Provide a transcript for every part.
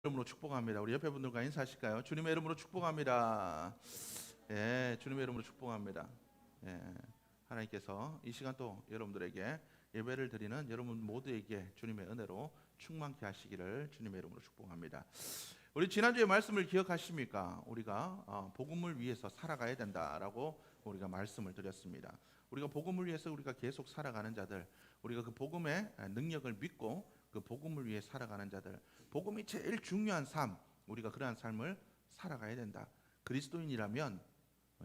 이름으로 축복합니다. 우리 옆에 분들과 인사하실까요? 주님의 이름으로 축복합니다. 예, 주님의 이름으로 축복합니다. 예, 하나님께서 이 시간 또 여러분들에게 예배를 드리는 여러분 모두에게 주님의 은혜로 충만케 하시기를 주님의 이름으로 축복합니다. 우리 지난주에 말씀을 기억하십니까? 우리가 복음을 위해서 살아가야 된다라고 우리가 말씀을 드렸습니다. 우리가 복음을 위해서 우리가 계속 살아가는 자들, 우리가 그 복음의 능력을 믿고 그 복음을 위해 살아가는 자들, 복음이 제일 중요한 삶, 우리가 그러한 삶을 살아가야 된다. 그리스도인이라면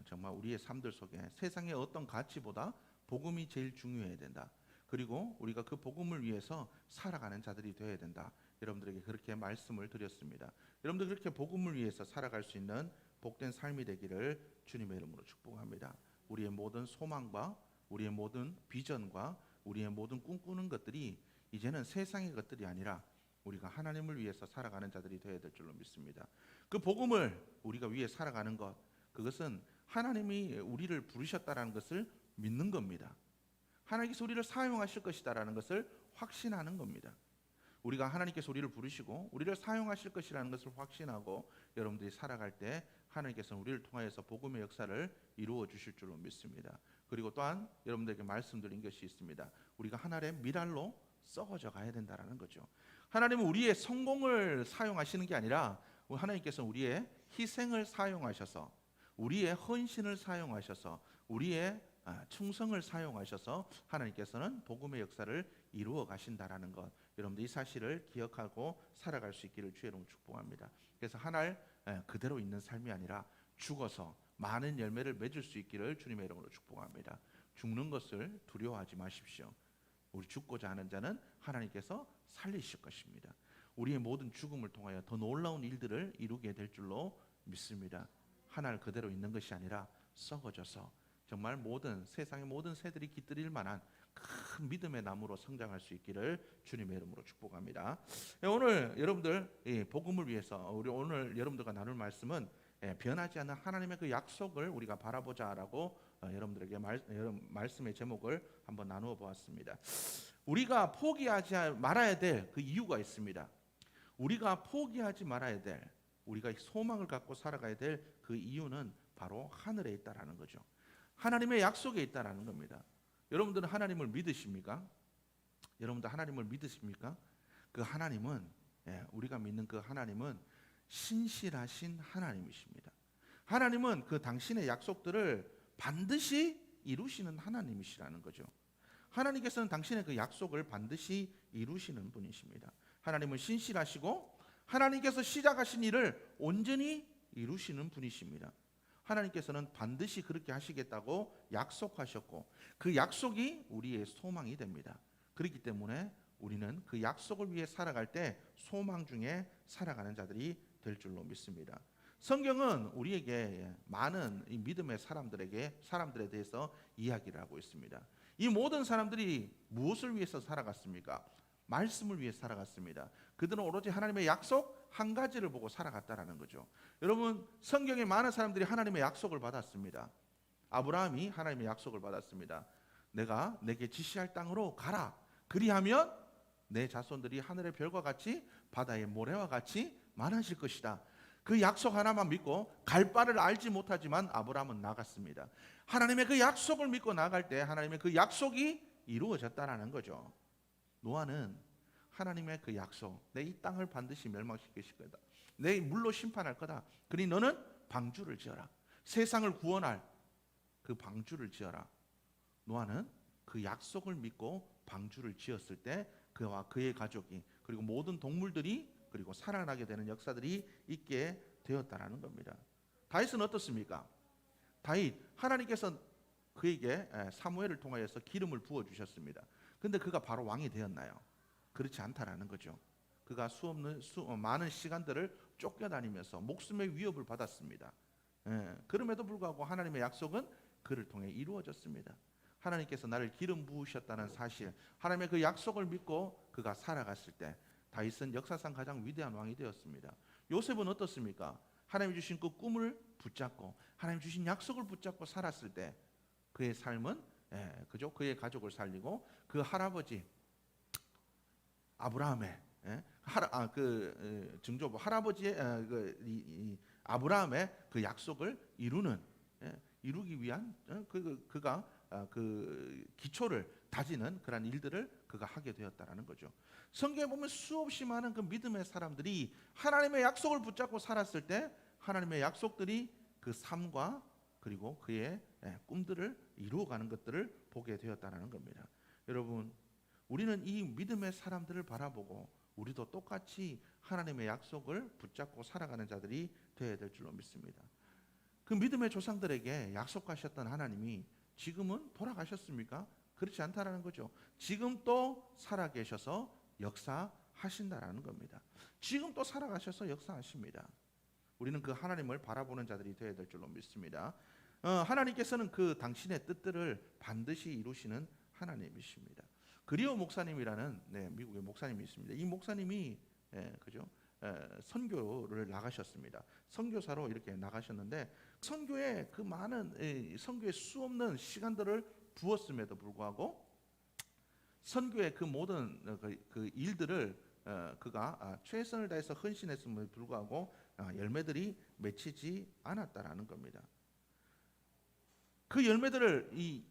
정말 우리의 삶들 속에 세상의 어떤 가치보다 복음이 제일 중요해야 된다. 그리고 우리가 그 복음을 위해서 살아가는 자들이 되어야 된다. 여러분들에게 그렇게 말씀을 드렸습니다. 여러분들 그렇게 복음을 위해서 살아갈 수 있는 복된 삶이 되기를 주님의 이름으로 축복합니다. 우리의 모든 소망과 우리의 모든 비전과 우리의 모든 꿈꾸는 것들이 이제는 세상의 것들이 아니라 우리가 하나님을 위해서 살아가는 자들이 되어야 될 줄로 믿습니다. 그 복음을 우리가 위해 살아가는 것, 그것은 하나님이 우리를 부르셨다라는 것을 믿는 겁니다. 하나님께서 우리를 사용하실 것이다라는 것을 확신하는 겁니다. 우리가 하나님께서 우리를 부르시고 우리를 사용하실 것이라는 것을 확신하고 여러분들이 살아갈 때 하나님께서는 우리를 통하여서 복음의 역사를 이루어 주실 줄로 믿습니다. 그리고 또한 여러분들에게 말씀드린 것이 있습니다. 우리가 하나님의 미랄로 썩어져 가야 된다라는 거죠. 하나님은 우리의 성공을 사용하시는 게 아니라 하나님께서는 우리의 희생을 사용하셔서 우리의 헌신을 사용하셔서 우리의 충성을 사용하셔서 하나님께서는 복음의 역사를 이루어 가신다라는 것, 여러분들 이 사실을 기억하고 살아갈 수 있기를 주의 이름으로 축복합니다. 그래서 하나를 그대로 있는 삶이 아니라 죽어서 많은 열매를 맺을 수 있기를 주님의 이름으로 축복합니다. 죽는 것을 두려워하지 마십시오. 우리 죽고자 하는 자는 하나님께서 살리실 것입니다. 우리의 모든 죽음을 통하여 더 놀라운 일들을 이루게 될 줄로 믿습니다. 하나를 그대로 있는 것이 아니라 썩어져서 정말 모든 세상의 모든 새들이 깃들일 만한 큰 믿음의 나무로 성장할 수 있기를 주님의 이름으로 축복합니다. 오늘 여러분들 복음을 위해서 우리 오늘 여러분들과 나눌 말씀은 변하지 않는 하나님의 그 약속을 우리가 바라보자라고 여러분들에게 말씀의 제목을 한번 나누어 보았습니다. 우리가 포기하지 말아야 될 그 이유가 있습니다. 우리가 포기하지 말아야 될, 우리가 소망을 갖고 살아가야 될 그 이유는 바로 하늘에 있다라는 거죠. 하나님의 약속에 있다라는 겁니다. 여러분들은 하나님을 믿으십니까? 여러분들 하나님을 믿으십니까? 그 하나님은 우리가 믿는 그 하나님은 신실하신 하나님이십니다. 하나님은 그 당신의 약속들을 반드시 이루시는 하나님이시라는 거죠. 하나님께서는 당신의 그 약속을 반드시 이루시는 분이십니다. 하나님은 신실하시고 하나님께서 시작하신 일을 온전히 이루시는 분이십니다. 하나님께서는 반드시 그렇게 하시겠다고 약속하셨고 그 약속이 우리의 소망이 됩니다. 그렇기 때문에 우리는 그 약속을 위해 살아갈 때 소망 중에 살아가는 자들이 될 줄로 믿습니다. 성경은 우리에게 많은 이 믿음의 사람들에 대해서 이야기를 하고 있습니다. 이 모든 사람들이 무엇을 위해서 살아갔습니까? 말씀을 위해 살아갔습니다. 그들은 오로지 하나님의 약속 한 가지를 보고 살아갔다라는 거죠. 여러분, 성경에 많은 사람들이 하나님의 약속을 받았습니다. 아브라함이 하나님의 약속을 받았습니다. 내가 내게 지시할 땅으로 가라. 그리하면 내 자손들이 하늘의 별과 같이 바다의 모래와 같이 많아질 것이다. 그 약속 하나만 믿고 갈 바를 알지 못하지만 아브라함은 나갔습니다. 하나님의 그 약속을 믿고 나갈 때 하나님의 그 약속이 이루어졌다라는 거죠. 노아는 하나님의 그 약속, 내 이 땅을 반드시 멸망시키실 거다. 내 물로 심판할 거다. 그러니 너는 방주를 지어라. 세상을 구원할 그 방주를 지어라. 노아는 그 약속을 믿고 방주를 지었을 때 그와 그의 가족이 그리고 모든 동물들이 그리고 살아나게 되는 역사들이 있게 되었다라는 겁니다. 다윗은 어떻습니까? 다윗, 하나님께서 그에게 사무엘을 통하여서 기름을 부어 주셨습니다. 근데 그가 바로 왕이 되었나요? 그렇지 않다라는 거죠. 그가 많은 시간들을 쫓겨다니면서 목숨의 위협을 받았습니다. 그럼에도 불구하고 하나님의 약속은 그를 통해 이루어졌습니다. 하나님께서 나를 기름 부으셨다는 사실, 하나님의 그 약속을 믿고 그가 살아갔을 때 다윗은 역사상 가장 위대한 왕이 되었습니다. 요셉은 어떻습니까? 하나님이 주신 그 꿈을 붙잡고 하나님 주신 약속을 붙잡고 살았을 때 그의 삶은 그의 가족을 살리고 그 할아버지 아브라함의 증조부 할아버지의 이 아브라함의 그 약속을 이루기 위한 그가 그 기초를 다지는 그런 일들을 그가 하게 되었다라는 거죠. 성경에 보면 수없이 많은 그 믿음의 사람들이 하나님의 약속을 붙잡고 살았을 때 하나님의 약속들이 그 삶과 그리고 그의 꿈들을 이루어가는 것들을 보게 되었다는 겁니다. 여러분, 우리는 이 믿음의 사람들을 바라보고 우리도 똑같이 하나님의 약속을 붙잡고 살아가는 자들이 되어야 될 줄로 믿습니다. 그 믿음의 조상들에게 약속하셨던 하나님이 지금은 돌아가셨습니까? 그렇지 않다라는 거죠. 지금 또 살아계셔서 역사하신다라는 겁니다. 지금 또 살아가셔서 역사하십니다. 우리는 그 하나님을 바라보는 자들이 되어야 될 줄로 믿습니다. 하나님께서는 그 당신의 뜻들을 반드시 이루시는 하나님이십니다. 그리오 목사님이라는 미국의 목사님이 있습니다. 이 목사님이 선교를 나가셨습니다. 선교사로 이렇게 나가셨는데 선교에 그 많은 선교에 수없는 시간들을 부었음에도 불구하고 선교의 그 모든 그 일들을 그가 최선을 다해서 헌신했음에도 불구하고 열매들이 맺히지 않았다라는 겁니다. 이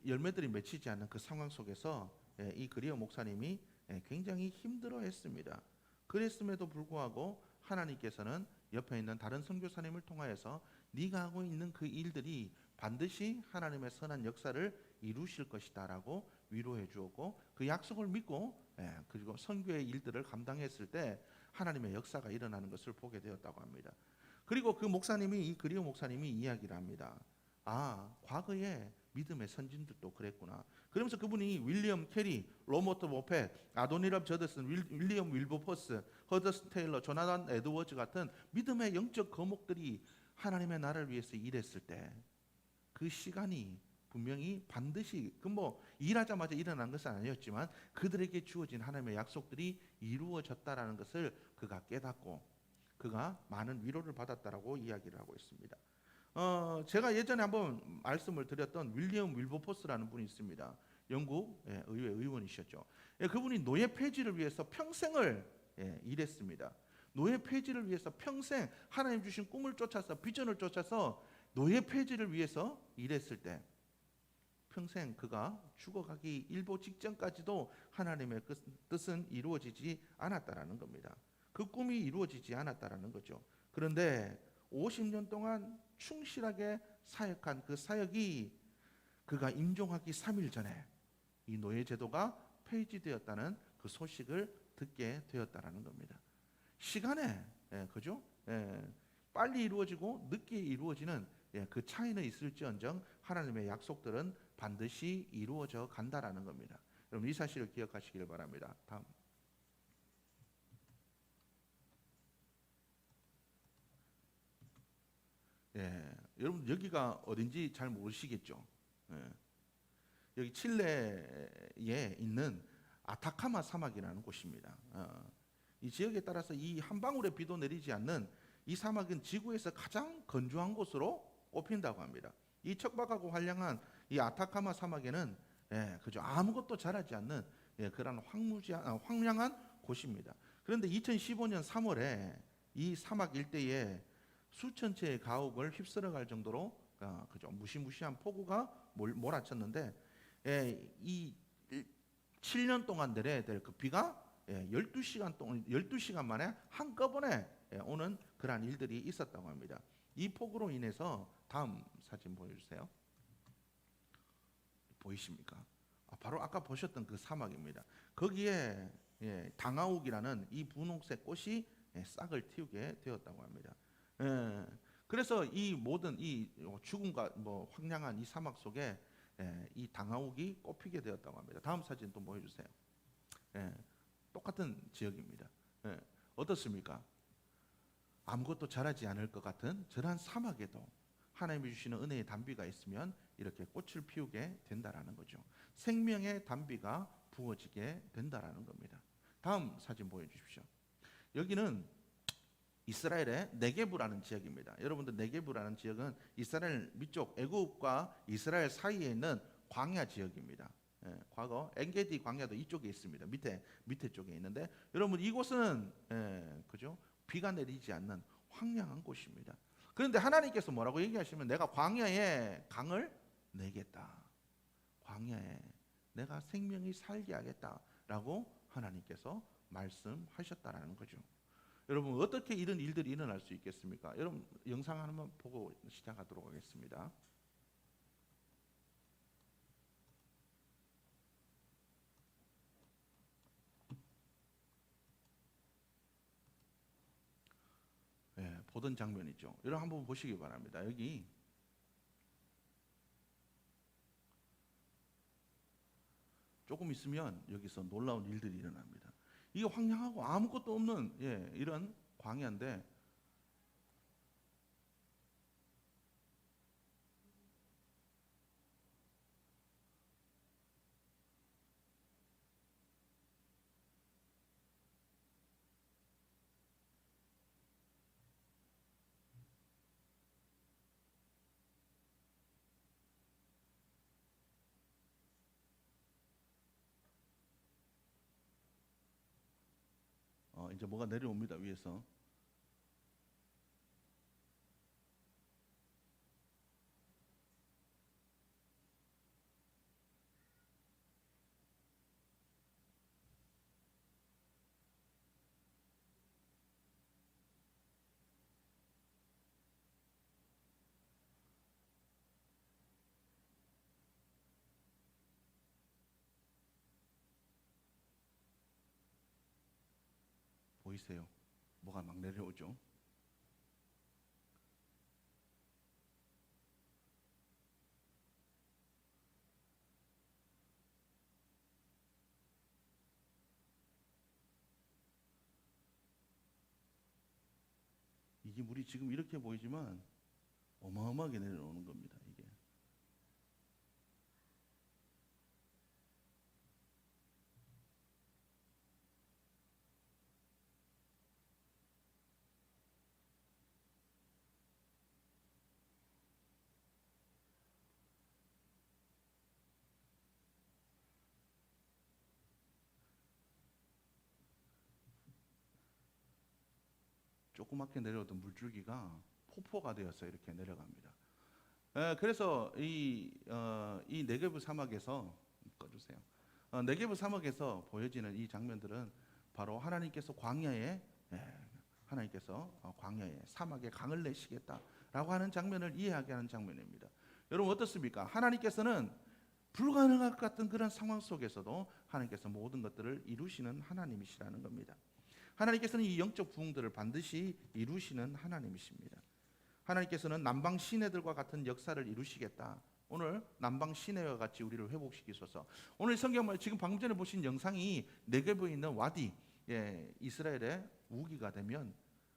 열매들이 맺히지 않는 그 상황 속에서 이 그리오 목사님이 굉장히 힘들어했습니다. 그랬음에도 불구하고 하나님께서는 옆에 있는 다른 선교사님을 통하여서 네가 하고 있는 그 일들이 반드시 하나님의 선한 역사를 이루실 것이다라고 위로해 주었고 그 약속을 믿고 그리고 선교의 일들을 감당했을 때 하나님의 역사가 일어나는 것을 보게 되었다고 합니다. 그리고 그 목사님이 이 그리오 목사님이 이야기를 합니다. 과거에 믿음의 선진들도 그랬구나. 그러면서 그분이 윌리엄 캐리, 로버트 모펫, 아도니랍 저더슨, 윌리엄 윌버포스, 허더슨 테일러, 조나단 에드워즈 같은 믿음의 영적 거목들이 하나님의 나라를 위해서 일했을 때 그 시간이 분명히 반드시 일하자마자 일어난 것은 아니었지만 그들에게 주어진 하나님의 약속들이 이루어졌다라는 것을 그가 깨닫고 그가 많은 위로를 받았다라고 이야기를 하고 있습니다. 제가 예전에 한번 말씀을 드렸던 윌리엄 윌버포스라는 분이 있습니다. 영국 의회 의원이셨죠. 그분이 노예 폐지를 위해서 평생을 일했습니다. 노예 폐지를 위해서 평생 하나님 주신 꿈을 쫓아서 비전을 쫓아서 노예 폐지를 위해서 일했을 때 평생 그가 죽어가기 일보 직전까지도 하나님의 뜻은 이루어지지 않았다라는 겁니다. 그 꿈이 이루어지지 않았다라는 거죠. 그런데 50년 동안 충실하게 사역한 그 사역이 그가 임종하기 3일 전에 이 노예 제도가 폐지되었다는 그 소식을 듣게 되었다라는 겁니다. 시간에 빨리 이루어지고 늦게 이루어지는 그 차이는 있을지언정 하나님의 약속들은 반드시 이루어져 간다라는 겁니다. 여러분 이 사실을 기억하시길 바랍니다. 다음. 여러분 여기가 어딘지 잘 모르시겠죠. 여기 칠레에 있는 아타카마 사막이라는 곳입니다. 이 지역에 따라서 이 한 방울의 비도 내리지 않는 이 사막은 지구에서 가장 건조한 곳으로 꼽힌다고 합니다. 이 척박하고 한량한 이 아타카마 사막에는 아무것도 자라지 않는 그런 황량한 곳입니다. 그런데 2015년 3월에 이 사막 일대에 수천 채의 가옥을 휩쓸어갈 정도로 무시무시한 폭우가 몰아쳤는데 이 7년 동안 내려야 될 그 비가 12시간 만에 한꺼번에 오는 그러한 일들이 있었다고 합니다. 이 폭우로 인해서 다음 사진 보여주세요. 보이십니까? 바로 아까 보셨던 그 사막입니다. 거기에 당아욱이라는 이 분홍색 꽃이 싹을 틔우게 되었다고 합니다. 그래서 이 모든 이 죽음과 황량한 이 사막 속에 이 당아욱이 꽃피게 되었다고 합니다. 다음 사진 또 보여주세요. 똑같은 지역입니다. 어떻습니까? 아무것도 자라지 않을 것 같은 저러한 사막에도 하나님이 주시는 은혜의 단비가 있으면 이렇게 꽃을 피우게 된다라는 거죠. 생명의 단비가 부어지게 된다라는 겁니다. 다음 사진 보여주십시오. 여기는 이스라엘의 네게브라는 지역입니다. 여러분들 네게브라는 지역은 이스라엘 밑쪽 애굽과 이스라엘 사이에 있는 광야 지역입니다. 과거 엔게디 광야도 이쪽에 있습니다. 밑에 쪽에 있는데 여러분 이곳은 그죠? 비가 내리지 않는 황량한 곳입니다. 그런데 하나님께서 뭐라고 얘기하시면 내가 광야에 강을 내겠다. 광야에 내가 생명이 살게 하겠다라고 하나님께서 말씀하셨다라는 거죠. 여러분 어떻게 이런 일들이 일어날 수 있겠습니까? 여러분 영상 하나만 보고 시작하도록 하겠습니다. 보던 장면이죠. 여러분 한번 보시기 바랍니다. 여기 조금 있으면 여기서 놀라운 일들이 일어납니다. 이게 황량하고 아무것도 없는 이런 광야인데 이제 뭐가 내려옵니다. 위에서. 보이세요? 뭐가 막 내려오죠. 이게 물이 지금 이렇게 보이지만 어마어마하게 내려오는 겁니다. 이게. 조그맣게 내려오던 물줄기가 폭포가 되어서 이렇게 내려갑니다. 그래서 이 네게브 사막에서 꺼주세요. 네게브 사막에서 보여지는 이 장면들은 바로 하나님께서 광야에 광야에 사막에 강을 내시겠다라고 하는 장면을 이해하게 하는 장면입니다. 여러분 어떻습니까? 하나님께서는 불가능할 것 같은 그런 상황 속에서도 하나님께서 모든 것들을 이루시는 하나님이시라는 겁니다. 하나님께서는 이 영적 부흥들을 반드시 이루시는 하나님이십니다. 하나님께서는 남방 시내들과 같은 역사를 이루시겠다. 오늘 남방 시내와 같이 우리를 회복시키소서. 오늘 성경을 지금 방금 전에 보신 영상이 네게브에 있는 와디, 이스라엘의 우기가 되면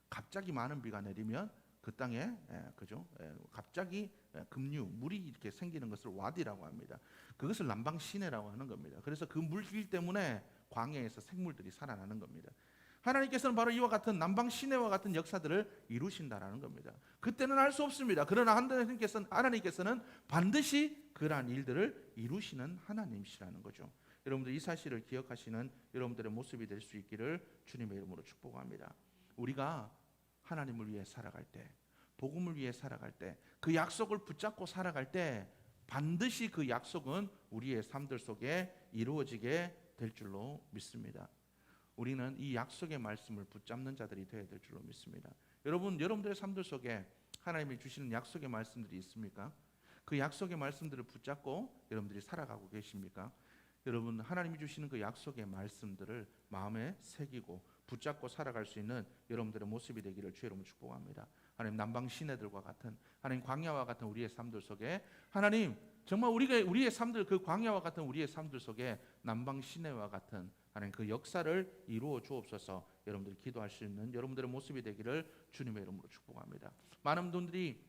갑자기 많은 비가 내리면 그 땅에 그죠? 갑자기 급류, 물이 이렇게 생기는 것을 와디라고 합니다. 그것을 남방 시내라고 하는 겁니다. 그래서 그 물길 때문에 광야에서 생물들이 살아나는 겁니다. 하나님께서는 바로 이와 같은 남방 시내와 같은 역사들을 이루신다라는 겁니다. 그때는 알 수 없습니다. 그러나 하나님께서는 반드시 그러한 일들을 이루시는 하나님이시라는 거죠. 여러분들 이 사실을 기억하시는 여러분들의 모습이 될 수 있기를 주님의 이름으로 축복합니다. 우리가 하나님을 위해 살아갈 때, 복음을 위해 살아갈 때, 그 약속을 붙잡고 살아갈 때 반드시 그 약속은 우리의 삶들 속에 이루어지게 될 줄로 믿습니다. 우리는 이 약속의 말씀을 붙잡는 자들이 되어야 될 줄로 믿습니다. 여러분들의 삶들 속에 하나님이 주시는 약속의 말씀들이 있습니까? 그 약속의 말씀들을 붙잡고 여러분들이 살아가고 계십니까? 여러분 하나님이 주시는 그 약속의 말씀들을 마음에 새기고 붙잡고 살아갈 수 있는 여러분들의 모습이 되기를 주의 이름으로 축복합니다. 하나님 남방 시내들과 같은 하나님 광야와 같은 우리의 삶들 속에 하나님 정말 우리의 삶들 그 광야와 같은 우리의 삶들 속에 남방 시내와 같은 하나님 그 역사를 이루어 주옵소서. 여러분들이 기도할 수 있는 여러분들의 모습이 되기를 주님의 이름으로 축복합니다. 많은 분들이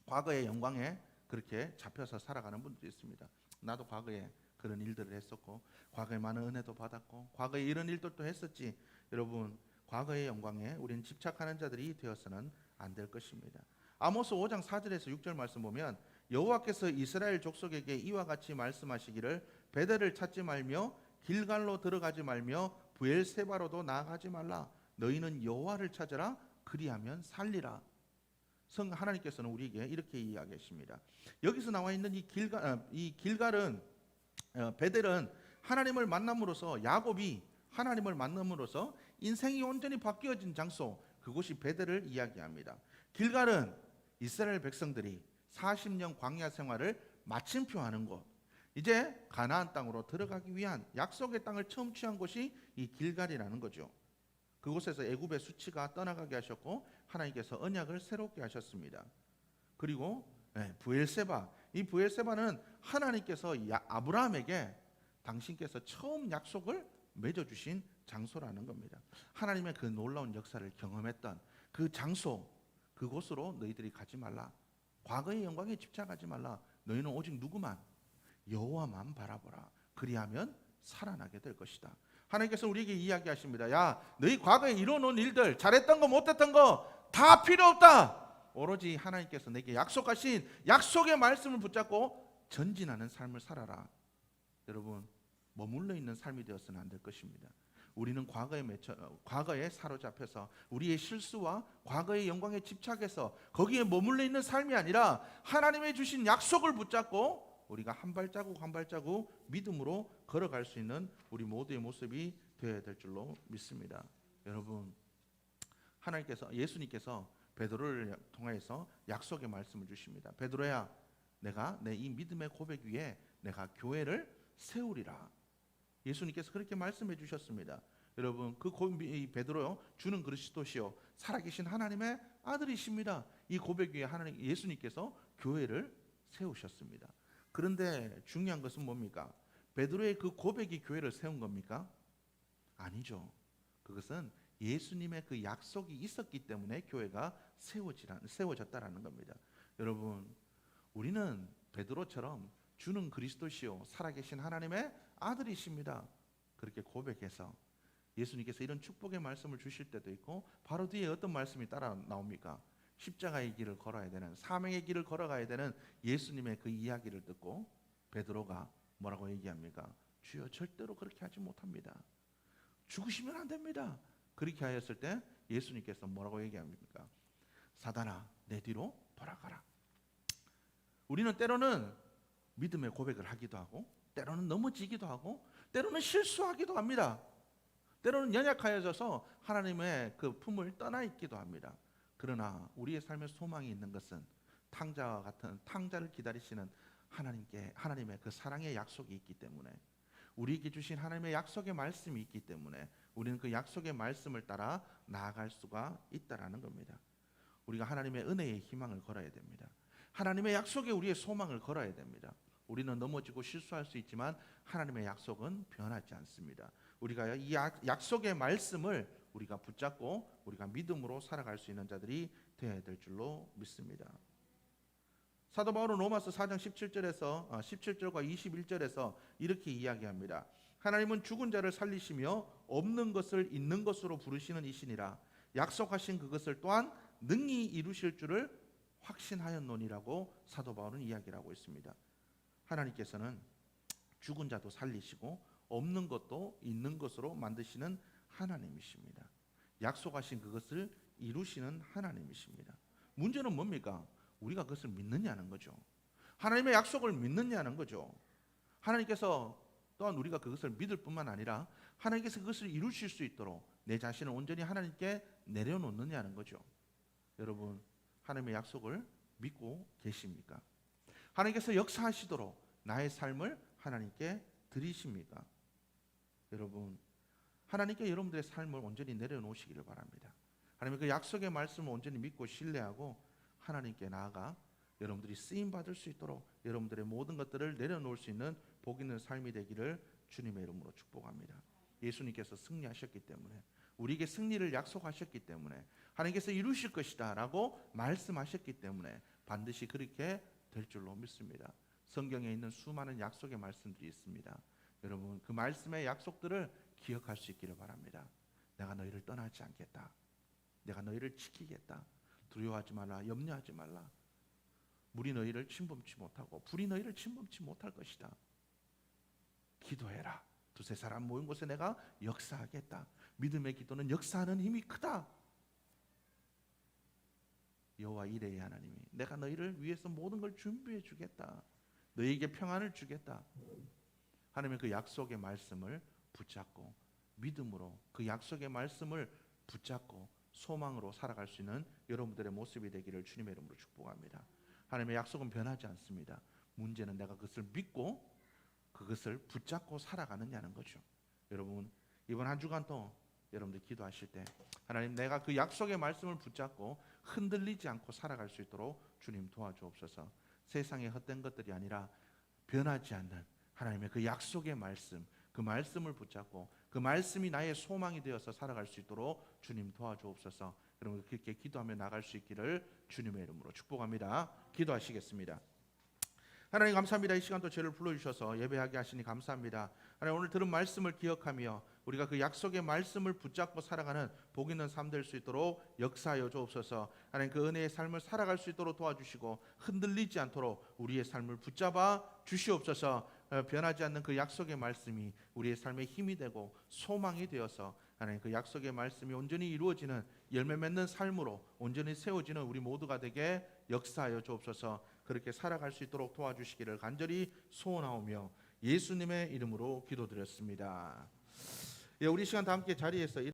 과거의 영광에 그렇게 잡혀서 살아가는 분들이 있습니다. 나도 과거에 그런 일들을 했었고 과거에 많은 은혜도 받았고 과거에 이런 일들도 했었지. 여러분 과거의 영광에 우리는 집착하는 자들이 되어서는 안 될 것입니다. 아모스 5장 4절에서 6절 말씀 보면 여호와께서 이스라엘 족속에게 이와 같이 말씀하시기를 베델을 찾지 말며 길갈로 들어가지 말며 브엘세바로도 나아가지 말라. 너희는 여호와를 찾으라. 그리하면 살리라. 하나님께서는 우리에게 이렇게 이야기하십니다. 여기서 나와 있는 이 길갈은 베델은 하나님을 만남으로써, 야곱이 하나님을 만남으로써 인생이 온전히 바뀌어진 장소, 그곳이 베델을 이야기합니다. 길갈은 이스라엘 백성들이 40년 광야 생활을 마침표하는 곳, 이제 가나안 땅으로 들어가기 위한 약속의 땅을 처음 취한 곳이 이 길갈이라는 거죠. 그곳에서 애굽의 수치가 떠나가게 하셨고 하나님께서 언약을 새롭게 하셨습니다. 그리고 브엘세바, 이 브엘세바는 하나님께서 아브라함에게 당신께서 처음 약속을 맺어주신 장소라는 겁니다. 하나님의 그 놀라운 역사를 경험했던 그 장소, 그곳으로 너희들이 가지 말라. 과거의 영광에 집착하지 말라. 너희는 오직 누구만? 여호와만 바라보라. 그리하면 살아나게 될 것이다. 하나님께서 우리에게 이야기하십니다. 야, 너희 과거에 이뤄놓은 일들, 잘했던 거 못했던 거 다 필요 없다. 오로지 하나님께서 내게 약속하신 약속의 말씀을 붙잡고 전진하는 삶을 살아라. 여러분, 머물러 있는 삶이 되어서는 안 될 것입니다. 우리는 과거에 사로잡혀서 우리의 실수와 과거의 영광에 집착해서 거기에 머물러 있는 삶이 아니라 하나님의 주신 약속을 붙잡고 우리가 한 발자국 한 발자국 믿음으로 걸어갈 수 있는 우리 모두의 모습이 되어야 될 줄로 믿습니다. 여러분, 예수님께서 베드로를 통해서 약속의 말씀을 주십니다. 베드로야, 내가 내 이 믿음의 고백 위에 내가 교회를 세우리라. 예수님께서 그렇게 말씀해 주셨습니다. 여러분, 이 베드로요, 주는 그리스도시요 살아계신 하나님의 아들이십니다. 이 고백 위에 예수님께서 교회를 세우셨습니다. 그런데 중요한 것은 뭡니까? 베드로의 그 고백이 교회를 세운 겁니까? 아니죠. 그것은 예수님의 그 약속이 있었기 때문에 교회가 세워졌다라는 겁니다. 여러분, 우리는 베드로처럼 주는 그리스도시요 살아계신 하나님의 아들이십니다. 그렇게 고백해서 예수님께서 이런 축복의 말씀을 주실 때도 있고, 바로 뒤에 어떤 말씀이 따라 나옵니까? 십자가의 길을 걸어야 되는, 사명의 길을 걸어가야 되는 예수님의 그 이야기를 듣고 베드로가 뭐라고 얘기합니까? 주여, 절대로 그렇게 하지 못합니다. 죽으시면 안 됩니다. 그렇게 하였을 때 예수님께서 뭐라고 얘기합니까? 사단아, 내 뒤로 돌아가라. 우리는 때로는 믿음의 고백을 하기도 하고, 때로는 넘어지기도 하고, 때로는 실수하기도 합니다. 때로는 연약하여져서 하나님의 그 품을 떠나 있기도 합니다. 그러나 우리의 삶에 소망이 있는 것은 탕자와 같은, 탕자를 기다리시는 하나님의 그 사랑의 약속이 있기 때문에, 우리에게 주신 하나님의 약속의 말씀이 있기 때문에 우리는 그 약속의 말씀을 따라 나아갈 수가 있다라는 겁니다. 우리가 하나님의 은혜의 희망을 걸어야 됩니다. 하나님의 약속에 우리의 소망을 걸어야 됩니다. 우리는 넘어지고 실수할 수 있지만 하나님의 약속은 변하지 않습니다. 우리가 이 약속의 말씀을 우리가 붙잡고 우리가 믿음으로 살아갈 수 있는 자들이 되어야 될 줄로 믿습니다. 사도 바울은 로마서 4장 17절과 21절에서 이렇게 이야기합니다. 하나님은 죽은 자를 살리시며 없는 것을 있는 것으로 부르시는 이시니라. 약속하신 그것을 또한 능히 이루실 줄을 확신하였노니라고 사도 바울은 이야기를 하고 있습니다. 하나님께서는 죽은 자도 살리시고 없는 것도 있는 것으로 만드시는 하나님이십니다. 약속하신 그것을 이루시는 하나님이십니다. 문제는 뭡니까? 우리가 그것을 믿느냐는 거죠. 하나님의 약속을 믿느냐는 거죠. 하나님께서 또한 우리가 그것을 믿을 뿐만 아니라 하나님께서 그것을 이루실 수 있도록 내 자신을 온전히 하나님께 내려놓느냐는 거죠. 여러분, 하나님의 약속을 믿고 계십니까? 하나님께서 역사하시도록 나의 삶을 하나님께 드리십니까? 여러분, 하나님께 여러분들의 삶을 온전히 내려놓으시기를 바랍니다. 하나님의 그 약속의 말씀을 온전히 믿고 신뢰하고 하나님께 나아가 여러분들이 쓰임받을 수 있도록 여러분들의 모든 것들을 내려놓을 수 있는 복 있는 삶이 되기를 주님의 이름으로 축복합니다. 예수님께서 승리하셨기 때문에, 우리에게 승리를 약속하셨기 때문에, 하나님께서 이루실 것이다 라고 말씀하셨기 때문에 반드시 그렇게 될 줄로 믿습니다. 성경에 있는 수많은 약속의 말씀들이 있습니다. 여러분, 그 말씀의 약속들을 기억할 수 있기를 바랍니다. 내가 너희를 떠나지 않겠다. 내가 너희를 지키겠다. 두려워하지 말라. 염려하지 말라. 물이 너희를 침범치 못하고 불이 너희를 침범치 못할 것이다. 기도해라. 두세 사람 모인 곳에 내가 역사하겠다. 믿음의 기도는 역사하는 힘이 크다. 여호와 이레의 하나님이 내가 너희를 위해서 모든 걸 준비해 주겠다. 너희에게 평안을 주겠다. 하나님의 그 약속의 말씀을 붙잡고 믿음으로 그 약속의 말씀을 붙잡고 소망으로 살아갈 수 있는 여러분들의 모습이 되기를 주님의 이름으로 축복합니다. 하나님의 약속은 변하지 않습니다. 문제는 내가 그것을 믿고 그것을 붙잡고 살아가느냐는 거죠. 여러분 이번 한 주간 또 여러분들 기도하실 때 하나님 내가 그 약속의 말씀을 붙잡고 흔들리지 않고 살아갈 수 있도록 주님 도와주옵소서. 세상의 헛된 것들이 아니라 변하지 않는 하나님의 그 약속의 말씀, 그 말씀을 붙잡고 그 말씀이 나의 소망이 되어서 살아갈 수 있도록 주님 도와주옵소서. 여러분 그렇게 기도하며 나갈 수 있기를 주님의 이름으로 축복합니다. 기도하시겠습니다. 하나님 감사합니다. 이 시간도 저를 불러주셔서 예배하게 하시니 감사합니다. 하나님 오늘 들은 말씀을 기억하며 우리가 그 약속의 말씀을 붙잡고 살아가는 복 있는 삶 될 수 있도록 역사하여 주옵소서. 하나님 그 은혜의 삶을 살아갈 수 있도록 도와주시고 흔들리지 않도록 우리의 삶을 붙잡아 주시옵소서. 변하지 않는 그 약속의 말씀이 우리의 삶의 힘이 되고 소망이 되어서 하나님 그 약속의 말씀이 온전히 이루어지는 열매 맺는 삶으로 온전히 세워지는 우리 모두가 되게 역사하여 주옵소서. 그렇게 살아갈 수 있도록 도와주시기를 간절히 소원하오며 예수님의 이름으로 기도드렸습니다. 우리 시간 다 함께 자리에서